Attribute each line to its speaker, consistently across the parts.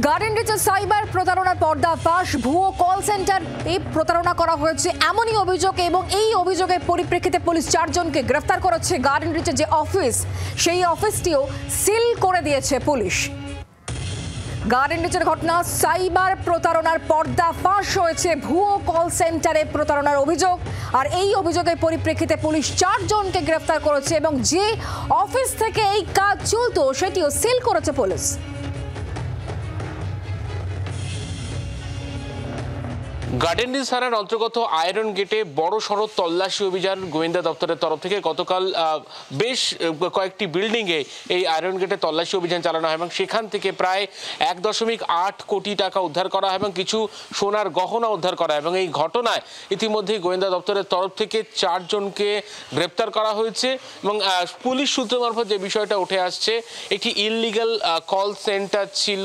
Speaker 1: Garden রিচে cyber প্রতারণার পর্দাফাঁস, ভুয়ো call centre প্রতারণা করা হয়েছে এমনই অভিযোগ এবং এই অভিযোগের পরিপ্রেক্ষিতে পুলিশ 4 জনকে গ্রেফতার করেছে। গার্ডেন রিচের যে অফিস, সেই অফিসটিও সিল করে দিয়েছে পুলিশ। গার্ডেন রিচের ঘটনা, সাইবার প্রতারণার পর্দাফাঁস হয়েছে, ভুয়ো কল সেন্টারে প্রতারণার অভিযোগ। আর এই অভিযোগের পরিপ্রেক্ষিতে পুলিশ 4 জনকে গ্রেফতার করেছে এবং যে অফিস থেকে এই কাজ চলতো সেটিও সিল করেছে পুলিশ।
Speaker 2: গার্ডেন রিচ থানার অন্তর্গত আয়রন গেটে বড় সড় তল্লাশি অভিযান গোয়েন্দা দপ্তরের তরফ থেকে গতকাল বেশ কয়েকটি বিল্ডিংয়ে এই আয়রন গেটে তল্লাশি অভিযান চালানো হয় এবং সেখান থেকে প্রায় 1.8 কোটি টাকা উদ্ধার করা হয় এবং কিছু সোনার গহনা উদ্ধার করা হয়। এবং এই ঘটনায় ইতিমধ্যেই গোয়েন্দা দপ্তরের তরফ থেকে 4 জনকে গ্রেপ্তার করা হয়েছে এবং পুলিশ সূত্র মারফত যে বিষয়টা উঠে আসছে, একটি ইললিগাল কল সেন্টার ছিল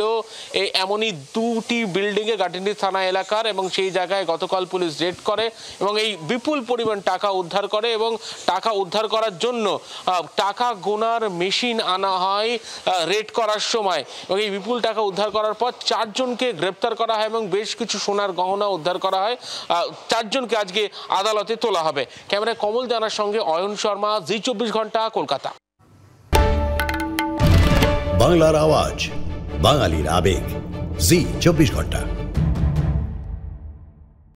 Speaker 2: এমনই 2টি বিল্ডিংয়ে গার্ডেন রিচ থানা এলাকার, এবং সেই জায়গায় গতকাল পুলিশ রেড করে এবং এই বিপুল পরিমাণ টাকা উদ্ধার করে এবং টাকা উদ্ধার করার জন্য টাকা গোনার মেশিন আনা হয় রেড করার সময়। এবং এই বিপুল টাকা উদ্ধার করার পর 4 জনকে গ্রেপ্তার করা হয় এবং বেশ কিছু সোনার গহনা উদ্ধার করা হয়। 4 জনকে আজকে আদালতে তোলা হবে। ক্যামেরায় কমল জানার সঙ্গে অয়ন শর্মা, জি 24 ঘন্টা, কলকাতা।
Speaker 3: বাংলার আওয়াজ, বাঙালির আবেগ, জি 24 ঘন্টা।